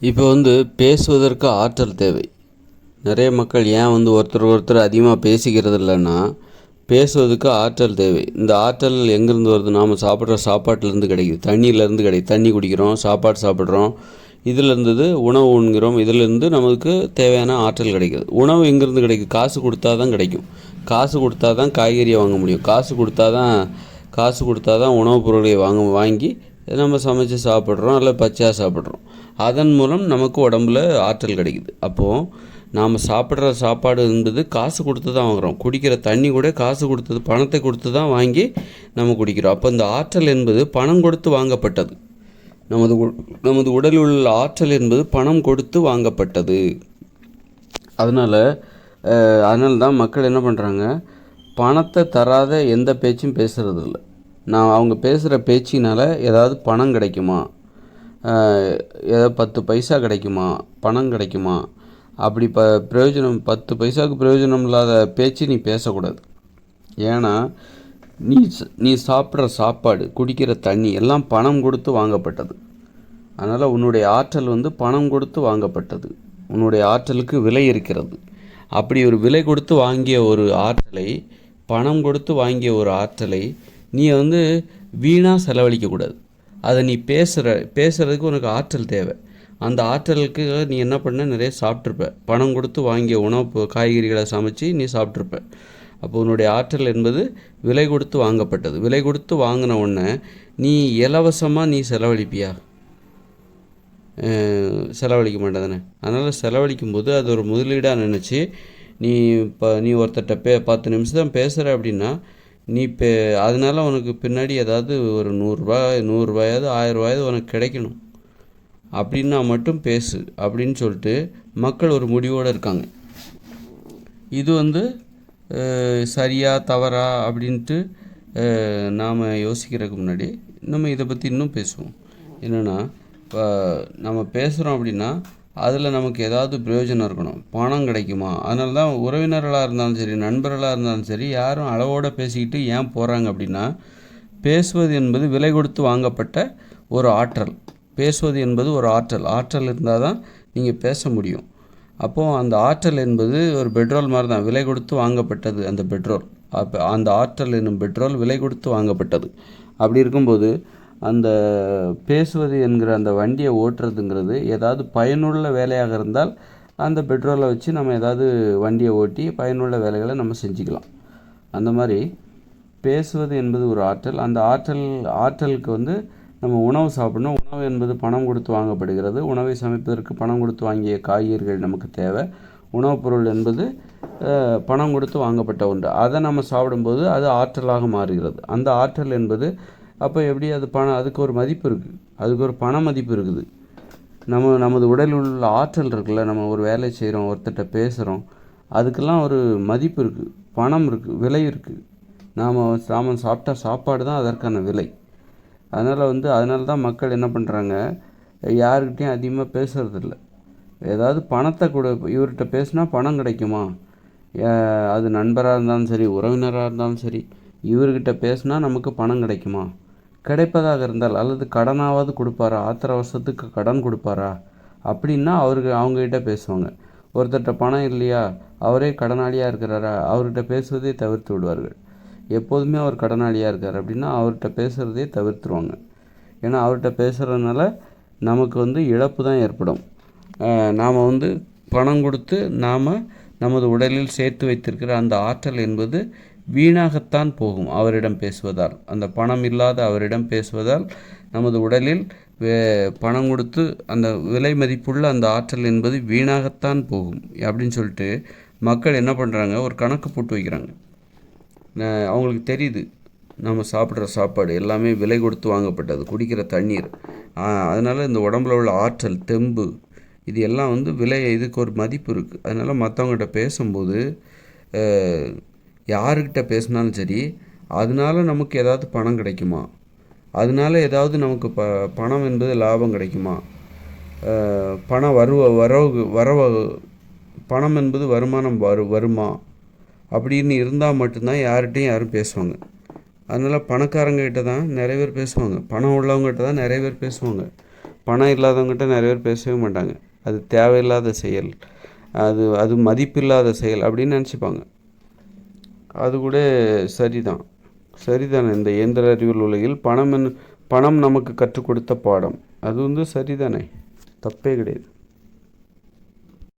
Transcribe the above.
இப்போ பேசுவதற்கு ஆற்றல் தேவை. நிறைய மக்கள் ஏன் ஒருத்தர் அதிகமாக பேசிக்கிறது இல்லைன்னா, பேசுவதுக்கு ஆற்றல் தேவை. இந்த ஆற்றல் எங்கேருந்து வருது? நாம் சாப்பிட்ற சாப்பாட்டிலேருந்து கிடைக்குது, தண்ணியிலேருந்து கிடைக்குது. தண்ணி குடிக்கிறோம், சாப்பாடு சாப்பிட்றோம், இதிலேருந்து உணவு உண்கிறோம், இதிலேருந்து நமக்கு தேவையான ஆற்றல் கிடைக்குது. உணவு எங்கேருந்து கிடைக்குது? காசு கொடுத்தா தான் கிடைக்கும். காசு கொடுத்தா தான் காய்கறியை வாங்க முடியும். காசு கொடுத்தா தான் உணவுப் பொருளை வாங்கி நம்ம சமைச்சு சாப்பிட்றோம், இல்லை பச்சையாக சாப்பிட்றோம். அதன் மூலம் நமக்கு உடம்புல ஆற்றல் கிடைக்குது. அப்போது நாம் சாப்பிட்ற சாப்பாடு என்பது காசு கொடுத்து தான் வாங்குகிறோம். குடிக்கிற தண்ணி கூட காசு கொடுத்தது, பணத்தை கொடுத்து தான் வாங்கி நம்ம குடிக்கிறோம். அப்போ இந்த ஆற்றல் என்பது பணம் கொடுத்து வாங்கப்பட்டது. நமது உடலில் உள்ள ஆற்றல் என்பது பணம் கொடுத்து வாங்கப்பட்டது. அதனால் தான் மக்கள் என்ன பண்ணுறாங்க, பணத்தை தராத எந்த பேச்சும் பேசுகிறதில்ல. அவங்க பேசுகிற பேச்சினால் ஏதாவது பணம் கிடைக்குமா, ஏதாவது 10 பைசா கிடைக்குமா, பணம் கிடைக்குமா, அப்படி பிரயோஜனம் 10 பைசாவுக்கு பிரயோஜனம் இல்லாத பேச்சு நீ பேசக்கூடாது. ஏன்னா நீ சாப்பிட்ற சாப்பாடு, குடிக்கிற தண்ணி எல்லாம் பணம் கொடுத்து வாங்கப்பட்டது. அதனால் உன்னுடைய ஆற்றல் பணம் கொடுத்து வாங்கப்பட்டது. உன்னுடைய ஆற்றலுக்கு விலை இருக்கிறது. அப்படி ஒரு விலை கொடுத்து வாங்கிய ஒரு ஆற்றலை, பணம் கொடுத்து வாங்கிய ஒரு ஆற்றலை நீ வீணாக செலவழிக்கக்கூடாது. அதை நீ பேசுகிறதுக்கு உனக்கு ஆற்றல் தேவை. அந்த ஆற்றலுக்கு நீ என்ன பண்ண, நிறைய சாப்பிட்ருப்ப. பணம் கொடுத்து வாங்கிய உணவு காய்கறிகளை சமைச்சு நீ சாப்பிட்ருப்ப. அப்போ உன்னுடைய ஆற்றல் என்பது விலை கொடுத்து வாங்கப்பட்டது. விலை கொடுத்து வாங்கின உடனே நீ இலவசமாக நீ செலவழிப்பியா? செலவழிக்க மாட்டேதானே. அதனால் செலவழிக்கும்போது அது ஒரு முதலீடாக நினச்சி நீ ஒருத்தர்கிட்ட 10 நிமிஷம் தான் பேசுகிற அப்படின்னா, நீ அதனால் உனக்கு பின்னாடி ஏதாவது ஒரு 100 ரூபாயாவது 1000 ரூபாயாவது உனக்கு கிடைக்கணும். அப்படின்னா மட்டும் பேசு அப்படின்னு சொல்லிட்டு மக்கள் ஒரு முடிவோடு இருக்காங்க. இது சரியா தவறா அப்படின்ட்டு நாம் யோசிக்கிறதுக்கு முன்னாடி நம்ம இதை பற்றி இன்னும் பேசுவோம். என்னென்னா, இப்போ நம்ம பேசுகிறோம் அப்படின்னா அதில் நமக்கு ஏதாவது பிரயோஜனம் இருக்கணும், பணம் கிடைக்குமா. அதனால தான் உறவினர்களாக இருந்தாலும் சரி, நண்பர்களாக இருந்தாலும் சரி, யாரும் அளவோடு பேசிக்கிட்டு ஏன் போகிறாங்க அப்படின்னா, பேசுவது என்பது விலை கொடுத்து வாங்கப்பட்ட ஒரு ஆற்றல். பேசுவது என்பது ஒரு ஆற்றல் இருந்தால் தான் நீங்கள் பேச முடியும். அப்போது அந்த ஆற்றல் என்பது ஒரு பெட்ரோல் மாதிரி தான், விலை கொடுத்து வாங்கப்பட்டது அந்த பெட்ரோல். அப்போ அந்த ஆற்றல் என்னும் பெட்ரோல் விலை கொடுத்து வாங்கப்பட்டது. அப்படி இருக்கும்போது அந்த பேசுவது என்கிற அந்த வண்டியை ஓட்டுறதுங்கிறது ஏதாவது பயனுள்ள வேலையாக இருந்தால் அந்த பெட்ரோலை வச்சு நம்ம ஏதாவது வண்டியை ஓட்டி பயனுள்ள வேலைகளை நம்ம செஞ்சுக்கலாம். அந்த மாதிரி பேசுவது என்பது ஒரு ஆற்றல். அந்த ஆற்றலுக்கு நம்ம உணவு சாப்பிடணும். உணவு என்பது பணம் கொடுத்து வாங்கப்படுகிறது. உணவை சமைப்பதற்கு பணம் கொடுத்து வாங்கிய காய்கறிகள் நமக்கு தேவை. உணவுப் பொருள் என்பது பணம் கொடுத்து வாங்கப்பட்ட ஒன்று. அதை நம்ம சாப்பிடும்போது அது ஆற்றலாக மாறுகிறது. அந்த ஆற்றல் என்பது அப்போ எப்படி அது அதுக்கு ஒரு மதிப்பு இருக்குது, அதுக்கு ஒரு பண மதிப்பு இருக்குது. நமது உடலில் உள்ள ஆற்றல் இருக்குல்ல, நம்ம ஒரு வேலை செய்கிறோம், ஒருத்தர்கிட்ட பேசுகிறோம், அதுக்கெல்லாம் ஒரு மதிப்பு இருக்குது, பணம் இருக்குது, விலை இருக்குது. நாம் சாப்பிட்ட சாப்பாடு தான் அதற்கான விலை. அதனால தான் மக்கள் என்ன பண்ணுறாங்க, யாருக்கிட்டையும் அதிகமாக பேசுகிறதில்ல. ஏதாவது பணத்தை கூட இவர்கிட்ட பேசுனா பணம் கிடைக்குமா, அது நண்பராக இருந்தாலும் சரி, உறவினராக இருந்தாலும் சரி, இவர்கிட்ட பேசுனா நமக்கு பணம் கிடைக்குமா, கிடைப்பதாக இருந்தால் அல்லது கடனாவது கொடுப்பாரா, ஆத்திர அவசரத்துக்கு கடன் கொடுப்பாரா அப்படின்னா அவங்ககிட்ட பேசுவாங்க. ஒருத்தர்கிட்ட பணம் இல்லையா, அவரே கடனாளியாக இருக்கிறாரா, அவர்கிட்ட பேசுவதே தவிர்த்து விடுவார்கள். எப்போதுமே அவர் கடனாளியாக இருக்கார் அப்படின்னா அவர்கிட்ட பேசுகிறதே தவிர்த்துருவாங்க. ஏன்னா அவர்கிட்ட பேசுகிறதுனால நமக்கு இழப்பு தான் ஏற்படும். நாம் பணம் கொடுத்து நாம் நமது உடலில் சேர்த்து வைத்திருக்கிற அந்த ஆற்றல் என்பது வீணாகத்தான் போகும் அவரிடம் பேசுவதால். அந்த பணம் இல்லாத அவரிடம் பேசுவதால் நமது உடலில் பணம் கொடுத்து அந்த விலை மதிப்புள்ள அந்த ஆற்றல் என்பது வீணாகத்தான் போகும் அப்படின்னு சொல்லிட்டு மக்கள் என்ன பண்ணுறாங்க, ஒரு கணக்கு போட்டு வைக்கிறாங்க. அவங்களுக்கு தெரியுது நம்ம சாப்பிட்ற சாப்பாடு எல்லாமே விலை கொடுத்து வாங்கப்பட்டது, குடிக்கிற தண்ணீர், அதனால் இந்த உடம்புல உள்ள ஆற்றல், தெம்பு, இது எல்லாம் விலை, இதுக்கு ஒரு மதிப்பு இருக்குது. அதனால் மற்றவங்ககிட்ட பேசும்போது யாருக்கிட்ட பேசினாலும் சரி, அதனால நமக்கு ஏதாவது பணம் கிடைக்குமா, அதனால ஏதாவது நமக்கு பணம் என்பது லாபம் கிடைக்குமா, பணம் என்பது வருமானம் வருமா அப்படின்னு இருந்தால் மட்டும்தான் யார்கிட்டையும் யாரும் பேசுவாங்க. அதனால் பணக்காரங்ககிட்ட தான் நிறைய பேர் பேசுவாங்க, பணம் உள்ளவங்ககிட்ட தான் நிறைய பேர் பேசுவாங்க. பணம் இல்லாதவங்ககிட்ட நிறைய பேர் பேசவே மாட்டாங்க. அது தேவையில்லாத செயல், அது அது மதிப்பில்லாத செயல் அப்படின்னு நினச்சிப்பாங்க. அது கூட சரிதான். சரிதானே? இந்த இயந்திர அறிவியல் உலகில் பணம் நமக்கு கற்றுக் கொடுத்த பாடம். அது சரிதானே? தப்பே கிடையாது.